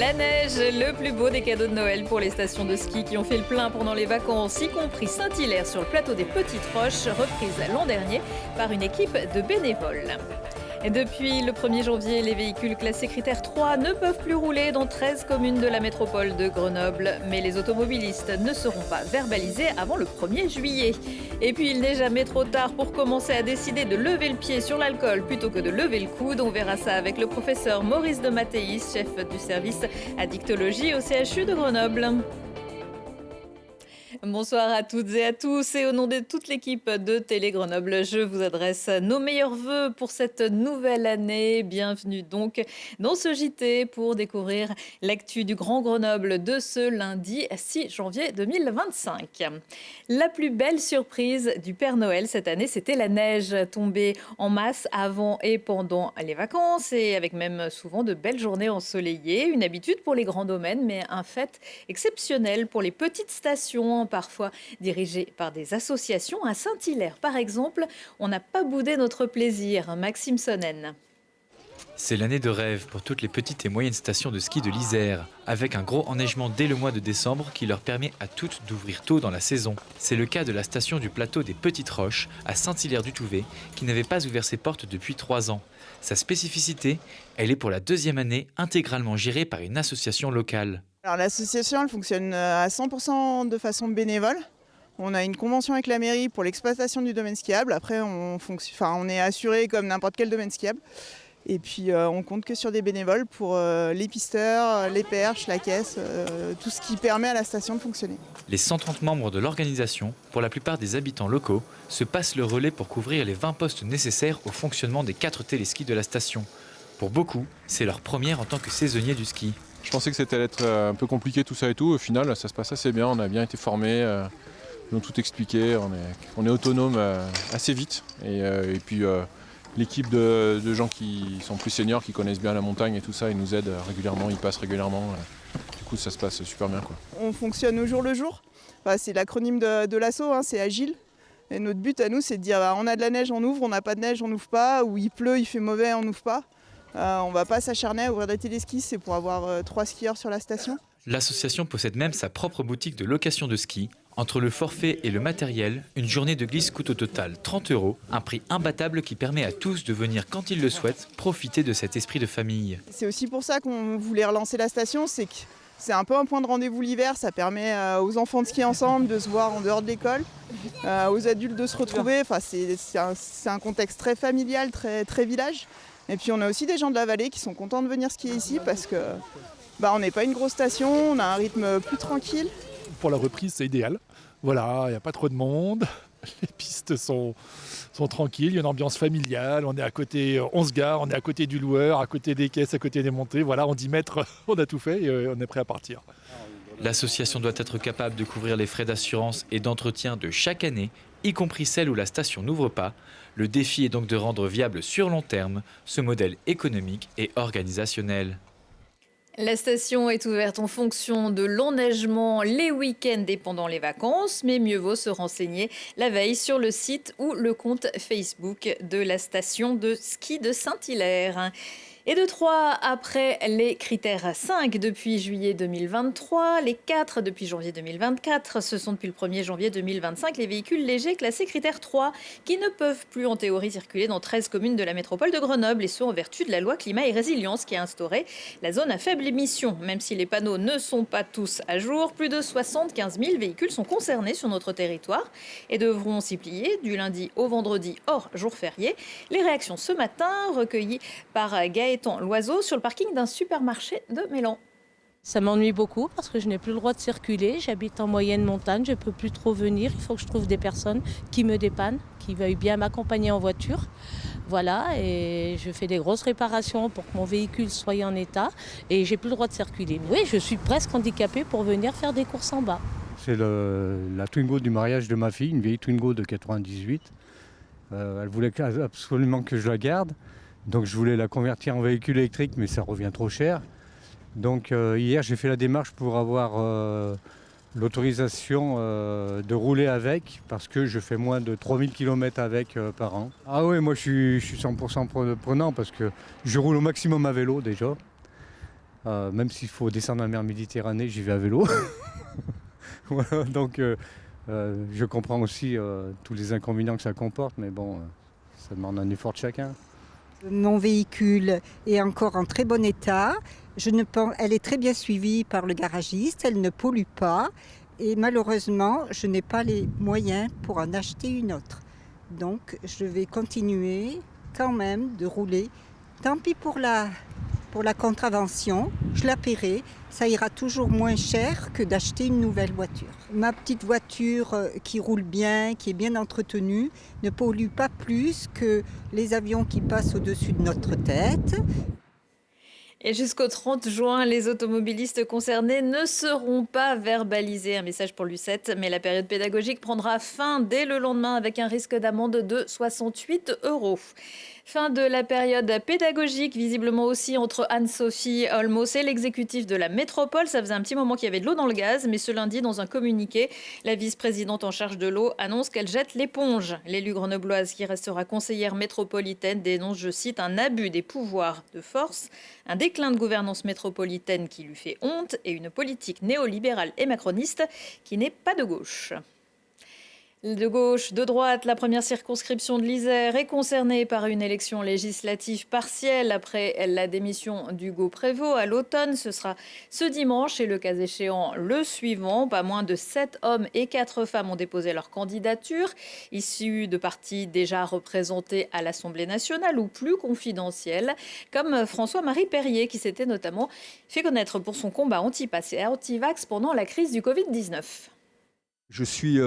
La neige, le plus beau des cadeaux de Noël pour les stations de ski qui ont fait le plein pendant les vacances, y compris Saint-Hilaire sur le plateau des Petites Roches, reprise l'an dernier par une équipe de bénévoles. Et depuis le 1er janvier, les véhicules classés critère 3 ne peuvent plus rouler dans 13 communes de la métropole de Grenoble. Mais les automobilistes ne seront pas verbalisés avant le 1er juillet. Et puis il n'est jamais trop tard pour commencer à décider de lever le pied sur l'alcool plutôt que de lever le coude. On verra ça avec le professeur Maurice de Mattéis, chef du service addictologie au CHU de Grenoble. Bonsoir à toutes et à tous et au nom de toute l'équipe de Télé Grenoble, je vous adresse nos meilleurs vœux pour cette nouvelle année. Bienvenue donc dans ce JT pour découvrir l'actu du Grand Grenoble de ce lundi 6 janvier 2025. La plus belle surprise du Père Noël cette année, c'était la neige tombée en masse avant et pendant les vacances et avec même souvent de belles journées ensoleillées. Une habitude pour les grands domaines, mais un fait exceptionnel pour les petites stations, parfois dirigées par des associations. À Saint-Hilaire, par exemple, on n'a pas boudé notre plaisir. Maxime Sonnen. C'est l'année de rêve pour toutes les petites et moyennes stations de ski de l'Isère, avec un gros enneigement dès le mois de décembre qui leur permet à toutes d'ouvrir tôt dans la saison. C'est le cas de la station du plateau des Petites Roches, à Saint-Hilaire-du-Touvet, qui n'avait pas ouvert ses portes depuis 3 ans. Sa spécificité, elle est pour la 2e année intégralement gérée par une association locale. Alors l'association elle fonctionne à 100% de façon bénévole. On a une convention avec la mairie pour l'exploitation du domaine skiable. Après on est assuré comme n'importe quel domaine skiable. Et puis on compte que sur des bénévoles pour les pisteurs, les perches, la caisse, tout ce qui permet à la station de fonctionner. Les 130 membres de l'organisation, pour la plupart des habitants locaux, se passent le relais pour couvrir les 20 postes nécessaires au fonctionnement des 4 téléskis de la station. Pour beaucoup, c'est leur première en tant que saisonnier du ski. Je pensais que c'était allait être un peu compliqué tout ça et tout. Au final, ça se passe assez bien. On a bien été formés, ils ont tout expliqué. On est autonome assez vite. Et puis l'équipe de gens qui sont plus seniors, qui connaissent bien la montagne et tout ça, ils nous aident régulièrement, ils passent régulièrement. Du coup, ça se passe super bien, quoi. On fonctionne au jour le jour. Enfin, c'est l'acronyme de l'asso, c'est agile. Et notre but à nous, c'est de dire on a de la neige, on ouvre, on n'a pas de neige, on n'ouvre pas. Ou il pleut, il fait mauvais, on n'ouvre pas. On ne va pas s'acharner à ouvrir des téléskis, c'est pour avoir 3 skieurs sur la station. L'association possède même sa propre boutique de location de ski. Entre le forfait et le matériel, une journée de glisse coûte au total 30 €, un prix imbattable qui permet à tous de venir quand ils le souhaitent, profiter de cet esprit de famille. C'est aussi pour ça qu'on voulait relancer la station, c'est que c'est un peu un point de rendez-vous l'hiver, ça permet aux enfants de skier ensemble, de se voir en dehors de l'école, aux adultes de se retrouver. Enfin, c'est un contexte très familial, très, très village. Et puis on a aussi des gens de la vallée qui sont contents de venir skier ici parce que on n'est pas une grosse station, on a un rythme plus tranquille. Pour la reprise, c'est idéal. Voilà, il n'y a pas trop de monde, les pistes sont tranquilles, il y a une ambiance familiale, on est à côté, on se gare, on est à côté du loueur, à côté des caisses, à côté des montées. Voilà, en 10 mètres, on a tout fait et on est prêt à partir. L'association doit être capable de couvrir les frais d'assurance et d'entretien de chaque année, y compris celle où la station n'ouvre pas. Le défi est donc de rendre viable sur long terme ce modèle économique et organisationnel. La station est ouverte en fonction de l'enneigement les week-ends et pendant les vacances, mais mieux vaut se renseigner la veille sur le site ou le compte Facebook de la station de ski de Saint-Hilaire. Et de 3 après les critères 5 depuis juillet 2023, les 4 depuis janvier 2024, ce sont depuis le 1er janvier 2025 les véhicules légers classés critère 3 qui ne peuvent plus en théorie circuler dans 13 communes de la métropole de Grenoble et ce en vertu de la loi climat et résilience qui a instauré la zone à faible émission. Même si les panneaux ne sont pas tous à jour, plus de 75 000 véhicules sont concernés sur notre territoire et devront s'y plier du lundi au vendredi hors jour férié. Les réactions ce matin recueillies par Gaëtan Loiseau sur le parking d'un supermarché de Mélan. Ça m'ennuie beaucoup parce que je n'ai plus le droit de circuler. J'habite en moyenne montagne, je ne peux plus trop venir. Il faut que je trouve des personnes qui me dépannent, qui veuillent bien m'accompagner en voiture. Voilà, et je fais des grosses réparations pour que mon véhicule soit en état et j'ai plus le droit de circuler. Oui, je suis presque handicapée pour venir faire des courses en bas. C'est la Twingo du mariage de ma fille, une vieille Twingo de 98. Elle voulait absolument que je la garde. Donc je voulais la convertir en véhicule électrique, mais ça revient trop cher. Donc hier, j'ai fait la démarche pour avoir l'autorisation de rouler avec, parce que je fais moins de 3000 km avec par an. Ah oui, moi je suis 100% prenant, parce que je roule au maximum à vélo déjà. Même s'il faut descendre la mer Méditerranée, j'y vais à vélo. Voilà, donc je comprends aussi tous les inconvénients que ça comporte, mais bon, ça demande un effort de chacun. Mon véhicule est encore en très bon état. Elle est très bien suivie par le garagiste, elle ne pollue pas. Et malheureusement, je n'ai pas les moyens pour en acheter une autre. Donc je vais continuer quand même de rouler. Tant pis pour la contravention, je la paierai. Ça ira toujours moins cher que d'acheter une nouvelle voiture. Ma petite voiture qui roule bien, qui est bien entretenue, ne pollue pas plus que les avions qui passent au-dessus de notre tête. Et jusqu'au 30 juin, les automobilistes concernés ne seront pas verbalisés. Un message pour Lucette, mais la période pédagogique prendra fin dès le lendemain avec un risque d'amende de 68 €. Fin de la période pédagogique, visiblement aussi entre Anne-Sophie Olmos et l'exécutif de la métropole. Ça faisait un petit moment qu'il y avait de l'eau dans le gaz, mais ce lundi, dans un communiqué, la vice-présidente en charge de l'eau annonce qu'elle jette l'éponge. L'élue grenobloise, qui restera conseillère métropolitaine, dénonce, je cite, un abus des pouvoirs de force, un déclin de gouvernance métropolitaine qui lui fait honte et une politique néolibérale et macroniste qui n'est pas de gauche. De gauche, de droite, la première circonscription de l'Isère est concernée par une élection législative partielle après la démission d'Hugo Prévost à l'automne. Ce sera ce dimanche et le cas échéant le suivant. Pas moins de 7 hommes et 4 femmes ont déposé leur candidature, issus de partis déjà représentés à l'Assemblée nationale ou plus confidentiels, comme François-Marie Perrier qui s'était notamment fait connaître pour son combat anti-pass et anti-vax pendant la crise du Covid-19. Je suis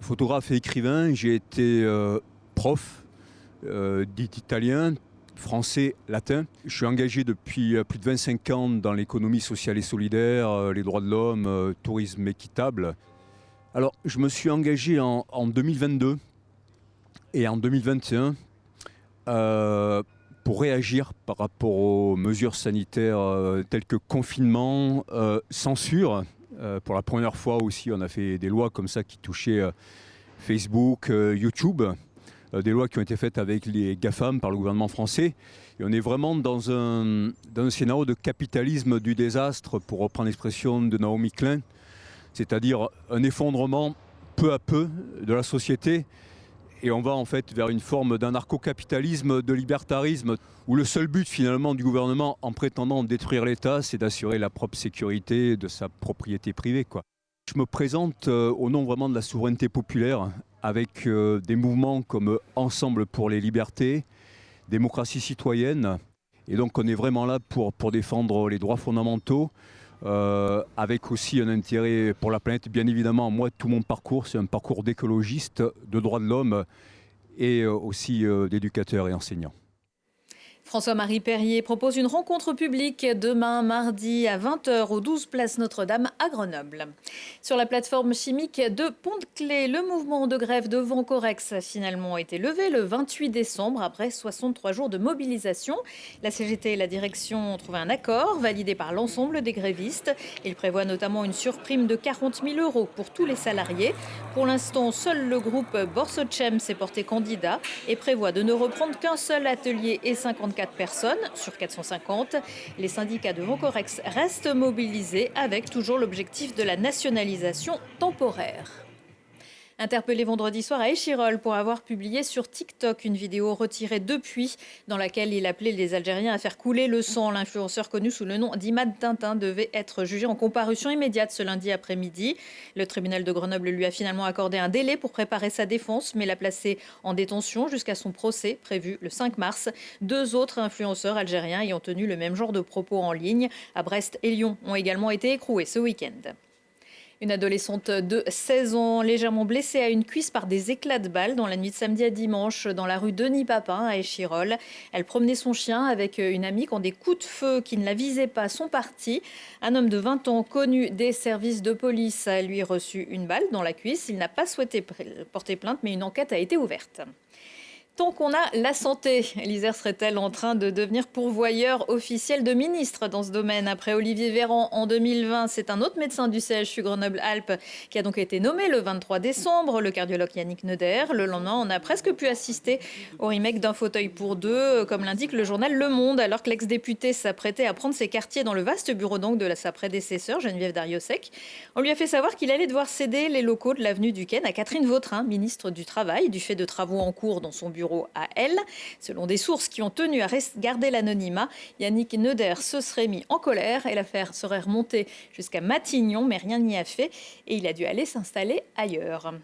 photographe et écrivain, j'ai été prof d'italien, français, latin. Je suis engagé depuis plus de 25 ans dans l'économie sociale et solidaire, les droits de l'homme, tourisme équitable. Alors, je me suis engagé en 2022 et en 2021 pour réagir par rapport aux mesures sanitaires telles que confinement, censure. Pour la première fois aussi, on a fait des lois comme ça qui touchaient Facebook, YouTube, des lois qui ont été faites avec les GAFAM par le gouvernement français. Et on est vraiment dans un scénario de capitalisme du désastre, pour reprendre l'expression de Naomi Klein, c'est-à-dire un effondrement peu à peu de la société. Et on va en fait vers une forme d'anarcho-capitalisme, de libertarisme, où le seul but finalement du gouvernement, en prétendant détruire l'État, c'est d'assurer la propre sécurité de sa propriété privée, quoi. Je me présente au nom vraiment de la souveraineté populaire, avec des mouvements comme Ensemble pour les libertés, Démocratie citoyenne. Et donc on est vraiment là pour défendre les droits fondamentaux, avec aussi un intérêt pour la planète. Bien évidemment, moi, tout mon parcours, c'est un parcours d'écologiste, de droits de l'homme et aussi d'éducateur et enseignant. François-Marie Perrier propose une rencontre publique demain mardi à 20h au 12 place Notre-Dame à Grenoble. Sur la plateforme chimique de Pont-de-Claix, le mouvement de grève de Vancorex a finalement été levé le 28 décembre après 63 jours de mobilisation. La CGT et la direction ont trouvé un accord validé par l'ensemble des grévistes. Il prévoit notamment une surprime de 40 000 € pour tous les salariés. Pour l'instant, seul le groupe Borsochem s'est porté candidat et prévoit de ne reprendre qu'un seul atelier et 54 personnes sur 450. Les syndicats de Vancorex restent mobilisés avec toujours l'objectif de la nationalisation temporaire. Interpellé vendredi soir à Échirolles pour avoir publié sur TikTok une vidéo retirée depuis dans laquelle il appelait les Algériens à faire couler le sang. L'influenceur connu sous le nom d'Imad Tintin devait être jugé en comparution immédiate ce lundi après-midi. Le tribunal de Grenoble lui a finalement accordé un délai pour préparer sa défense, mais l'a placé en détention jusqu'à son procès prévu le 5 mars. 2 autres influenceurs algériens ayant tenu le même genre de propos en ligne à Brest et Lyon ont également été écroués ce week-end. Une adolescente de 16 ans, légèrement blessée à une cuisse par des éclats de balles dans la nuit de samedi à dimanche dans la rue Denis-Papin à Échirolles. Elle promenait son chien avec une amie quand des coups de feu qui ne la visaient pas sont partis. Un homme de 20 ans connu des services de police a lui reçu une balle dans la cuisse. Il n'a pas souhaité porter plainte, mais une enquête a été ouverte. Tant qu'on a la santé, l'Isère serait-elle en train de devenir pourvoyeur officiel de ministre dans ce domaine? Après Olivier Véran en 2020, c'est un autre médecin du CHU Grenoble-Alpes qui a donc été nommé le 23 décembre, le cardiologue Yannick Neuder. Le lendemain, on a presque pu assister au remake d'un fauteuil pour deux, comme l'indique le journal Le Monde, alors que l'ex-député s'apprêtait à prendre ses quartiers dans le vaste bureau donc de sa prédécesseur, Geneviève Darrieussecq. On lui a fait savoir qu'il allait devoir céder les locaux de l'avenue Duquesne à Catherine Vautrin, ministre du Travail, du fait de travaux en cours dans son bureau à elle. Selon des sources qui ont tenu à garder l'anonymat, Yannick Neuder se serait mis en colère et l'affaire serait remontée jusqu'à Matignon, mais rien n'y a fait et il a dû aller s'installer ailleurs.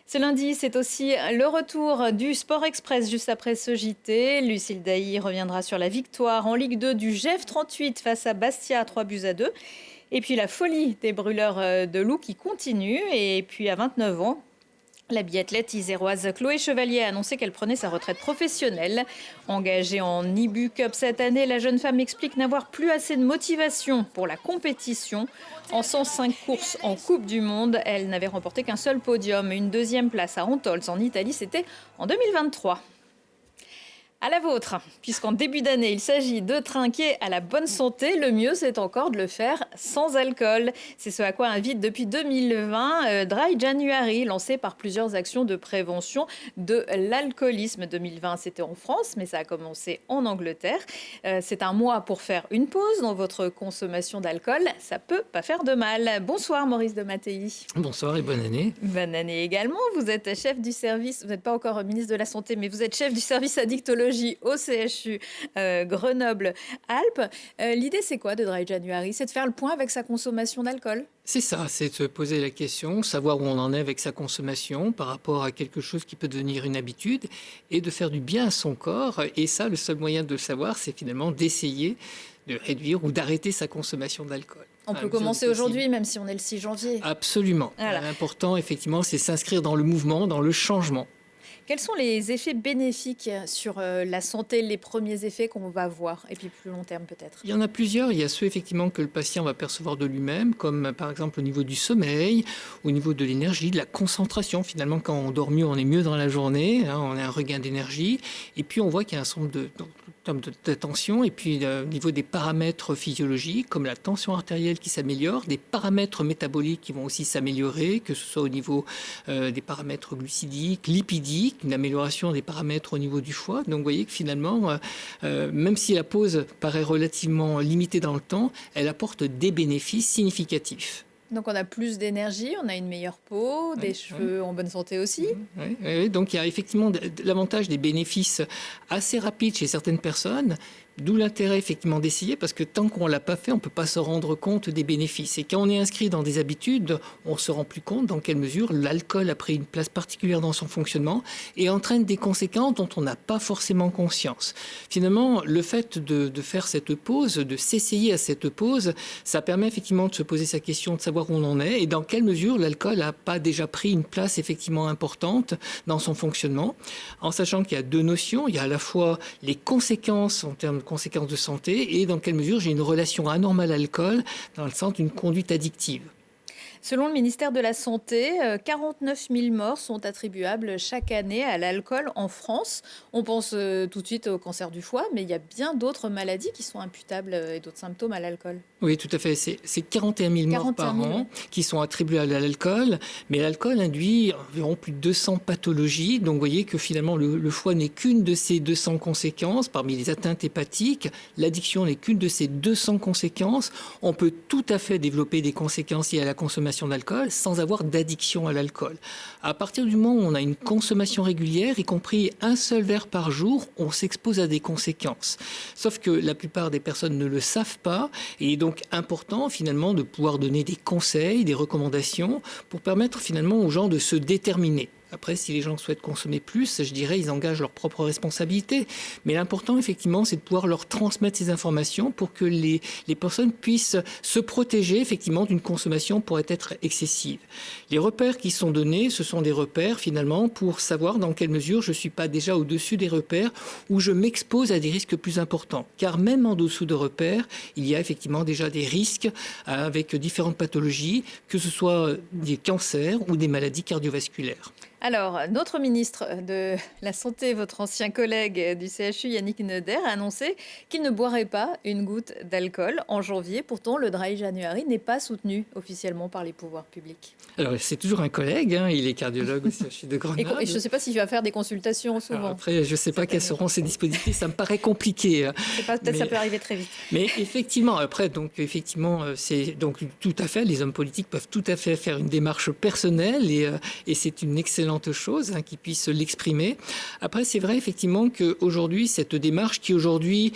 Ce lundi, c'est aussi le retour du Sport Express juste après ce JT. Lucille Dailly reviendra sur la victoire en Ligue 2 du GEF 38 face à Bastia, 3-2. Et puis la folie des brûleurs de loups qui continue. Et puis à 29 ans, la biathlète iséroise Chloé Chevalier a annoncé qu'elle prenait sa retraite professionnelle. Engagée en IBU Cup cette année, la jeune femme explique n'avoir plus assez de motivation pour la compétition. En 105 courses en Coupe du Monde, elle n'avait remporté qu'un seul podium. Une deuxième place à Antolz en Italie, c'était en 2023. À la vôtre, puisqu'en début d'année, il s'agit de trinquer à la bonne santé, le mieux c'est encore de le faire sans alcool. C'est ce à quoi invite depuis 2020 Dry January, lancé par plusieurs actions de prévention de l'alcoolisme. 2020, c'était en France, mais ça a commencé en Angleterre. C'est un mois pour faire une pause dans votre consommation d'alcool. Ça peut pas faire de mal. Bonsoir Maurice de Mattei. Bonsoir et bonne année. Bonne année également. Vous êtes chef du service, vous n'êtes pas encore ministre de la Santé, mais vous êtes chef du service addictologie au CHU Grenoble-Alpes. L'idée, c'est quoi de Dry January? C'est de faire le point avec sa consommation d'alcool? C'est ça, c'est de se poser la question, savoir où on en est avec sa consommation par rapport à quelque chose qui peut devenir une habitude et de faire du bien à son corps. Et ça, le seul moyen de le savoir, c'est finalement d'essayer de réduire ou d'arrêter sa consommation d'alcool. On peut commencer aujourd'hui, même si on est le 6 janvier. Absolument. Voilà. L'important, effectivement, c'est s'inscrire dans le mouvement, dans le changement. Quels sont les effets bénéfiques sur la santé, les premiers effets qu'on va voir, et puis plus long terme peut-être? Il y en a plusieurs. Il y a ceux effectivement que le patient va percevoir de lui-même, comme par exemple au niveau du sommeil, au niveau de l'énergie, de la concentration. Finalement, quand on dort mieux, on est mieux dans la journée, hein, on a un regain d'énergie. Et puis on voit qu'il y a un certain nombre d'attention. Et puis au niveau des paramètres physiologiques, comme la tension artérielle qui s'améliore, des paramètres métaboliques qui vont aussi s'améliorer, que ce soit au niveau des paramètres glucidiques, lipidiques, une amélioration des paramètres au niveau du foie. Donc vous voyez que finalement, même si la pause paraît relativement limitée dans le temps, elle apporte des bénéfices significatifs. Donc on a plus d'énergie, on a une meilleure peau, des cheveux en bonne santé aussi. Oui. Donc il y a effectivement l'avantage des bénéfices assez rapides chez certaines personnes. D'où l'intérêt effectivement d'essayer, parce que tant qu'on ne l'a pas fait, on ne peut pas se rendre compte des bénéfices. Et quand on est inscrit dans des habitudes, on ne se rend plus compte dans quelle mesure l'alcool a pris une place particulière dans son fonctionnement et entraîne des conséquences dont on n'a pas forcément conscience. Finalement, le fait de faire cette pause, de s'essayer à cette pause, ça permet effectivement de se poser sa question, de savoir où on en est et dans quelle mesure l'alcool n'a pas déjà pris une place effectivement importante dans son fonctionnement, en sachant qu'il y a deux notions. Il y a à la fois les conséquences en termes de conséquences de santé et dans quelle mesure j'ai une relation anormale à l'alcool dans le sens d'une conduite addictive. Selon le ministère de la Santé, 49 000 morts sont attribuables chaque année à l'alcool en France. On pense tout de suite au cancer du foie, mais il y a bien d'autres maladies qui sont imputables et d'autres symptômes à l'alcool. Oui, tout à fait. C'est 41 000 morts par an qui sont attribuables à l'alcool, mais l'alcool induit environ plus de 200 pathologies. Donc vous voyez que finalement le foie n'est qu'une de ces 200 conséquences. Parmi les atteintes hépatiques, l'addiction n'est qu'une de ces 200 conséquences. On peut tout à fait développer des conséquences liées à la consommation d'alcool sans avoir d'addiction à l'alcool. À partir du moment où on a une consommation régulière, y compris un seul verre par jour, on s'expose à des conséquences. Sauf que la plupart des personnes ne le savent pas et il est donc important finalement de pouvoir donner des conseils, des recommandations pour permettre finalement aux gens de se déterminer. Après, si les gens souhaitent consommer plus, je dirais, ils engagent leur propre responsabilité. Mais l'important, effectivement, c'est de pouvoir leur transmettre ces informations pour que les personnes puissent se protéger, effectivement, d'une consommation qui pourrait être excessive. Les repères qui sont donnés, ce sont des repères, finalement, pour savoir dans quelle mesure je ne suis pas déjà au-dessus des repères où je m'expose à des risques plus importants. Car même en dessous de repères, il y a effectivement déjà des risques avec différentes pathologies, que ce soit des cancers ou des maladies cardiovasculaires. Alors, notre ministre de la Santé, votre ancien collègue du CHU, Yannick Neuder, a annoncé qu'il ne boirait pas une goutte d'alcool en janvier. Pourtant, le Dry January n'est pas soutenu officiellement par les pouvoirs publics. Alors, c'est toujours un collègue, il est cardiologue au CHU de Grenoble. Et je ne sais pas s'il va faire des consultations souvent. Alors après, je ne sais pas quelles seront ses disponibilités, ça me paraît compliqué. Peut-être ça peut arriver très vite. Mais effectivement, après, c'est tout à fait, les hommes politiques peuvent tout à fait faire une démarche personnelle et c'est une excellente chose qu'ils puissent l'exprimer. Après, c'est vrai effectivement qu'aujourd'hui, cette démarche qui aujourd'hui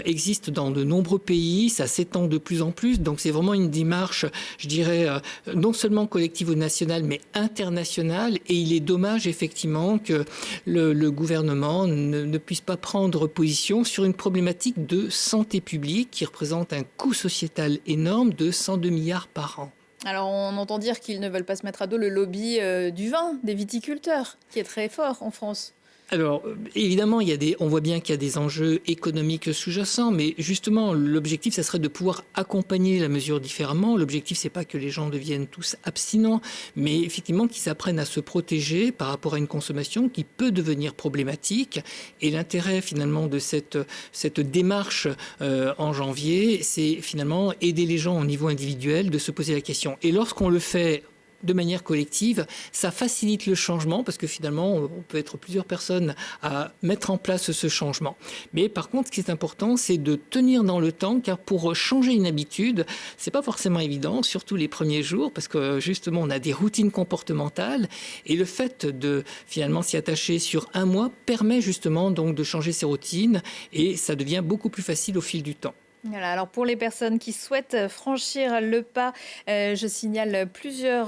existe dans de nombreux pays, ça s'étend de plus en plus. Donc, c'est vraiment une démarche, je dirais, non seulement collective ou nationale, mais internationale. Et il est dommage effectivement que le gouvernement ne puisse pas prendre position sur une problématique de santé publique qui représente un coût sociétal énorme de 102 milliards par an. Alors, on entend dire qu'ils ne veulent pas se mettre à dos le lobby du vin, des viticulteurs, qui est très fort en France. Alors, évidemment, on voit bien qu'il y a des enjeux économiques sous-jacents, mais justement, l'objectif, ça serait de pouvoir accompagner la mesure différemment. L'objectif, c'est pas que les gens deviennent tous abstinents, mais effectivement qu'ils apprennent à se protéger par rapport à une consommation qui peut devenir problématique. Et l'intérêt, finalement, de cette démarche en janvier, c'est finalement aider les gens au niveau individuel de se poser la question. Et lorsqu'on le fait de manière collective, ça facilite le changement parce que finalement, on peut être plusieurs personnes à mettre en place ce changement. Mais par contre, ce qui est important, c'est de tenir dans le temps, car pour changer une habitude, c'est pas forcément évident, surtout les premiers jours, parce que justement, on a des routines comportementales et le fait de finalement s'y attacher sur un mois permet justement donc de changer ses routines et ça devient beaucoup plus facile au fil du temps. Voilà, alors pour les personnes qui souhaitent franchir le pas, je signale plusieurs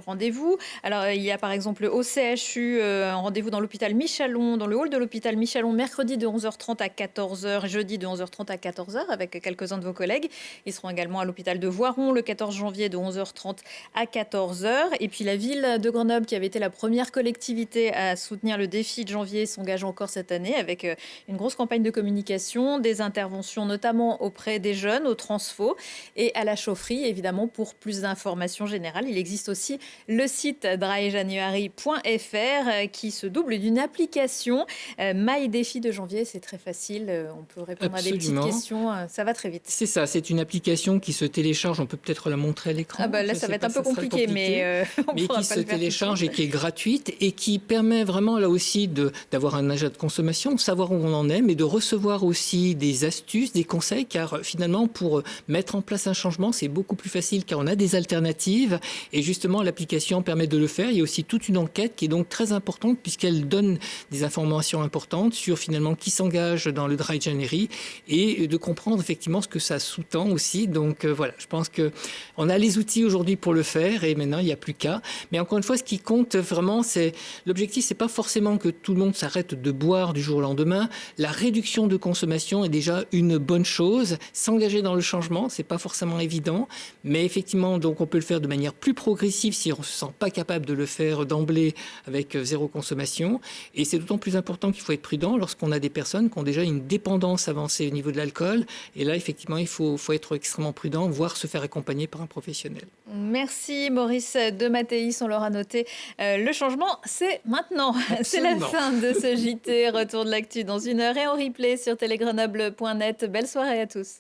rendez-vous. Alors il y a par exemple au CHU un rendez-vous dans l'hôpital Michalon, dans le hall de l'hôpital Michalon, mercredi de 11h30 à 14h, jeudi de 11h30 à 14h avec quelques-uns de vos collègues. Ils seront également à l'hôpital de Voiron le 14 janvier de 11h30 à 14h. Et puis la ville de Grenoble, qui avait été la première collectivité à soutenir le défi de janvier, s'engage encore cette année avec une grosse campagne de communication, des interventions notamment auprès des jeunes, au transfo et à la chaufferie, évidemment, pour plus d'informations générales. Il existe aussi le site dryjanuary.fr qui se double d'une application. My Défi de janvier, c'est très facile. On peut répondre à des petites questions. Ça va très vite. C'est ça, c'est une application qui se télécharge. On peut peut-être la montrer à l'écran. Là, ça va être un peu compliqué, mais qui se télécharge et qui est gratuite et qui permet vraiment, là aussi, d'avoir un agenda de consommation, de savoir où on en est, mais de recevoir aussi des astuces, des conseils, car finalement, pour mettre en place un changement, c'est beaucoup plus facile car on a des alternatives et justement, l'application permet de le faire. Il y a aussi toute une enquête qui est donc très importante puisqu'elle donne des informations importantes sur finalement qui s'engage dans le Dry January et de comprendre effectivement ce que ça sous-tend aussi. Donc voilà, je pense qu'on a les outils aujourd'hui pour le faire et maintenant, il n'y a plus qu'à. Mais encore une fois, ce qui compte vraiment, c'est l'objectif, c'est pas forcément que tout le monde s'arrête de boire du jour au lendemain. La réduction de consommation est déjà une bonne chose. S'engager dans le changement, c'est pas forcément évident, mais effectivement, donc on peut le faire de manière plus progressive si on ne se sent pas capable de le faire d'emblée avec zéro consommation. Et c'est d'autant plus important qu'il faut être prudent lorsqu'on a des personnes qui ont déjà une dépendance avancée au niveau de l'alcool. Et là, effectivement, il faut être extrêmement prudent, voire se faire accompagner par un professionnel. Merci Maurice de Mathéis, on l'aura noté. Le changement, c'est maintenant. Absolument. C'est la fin de ce JT. Retour de l'actu dans une heure et en replay sur telegrenoble.net. Belle soirée à tous.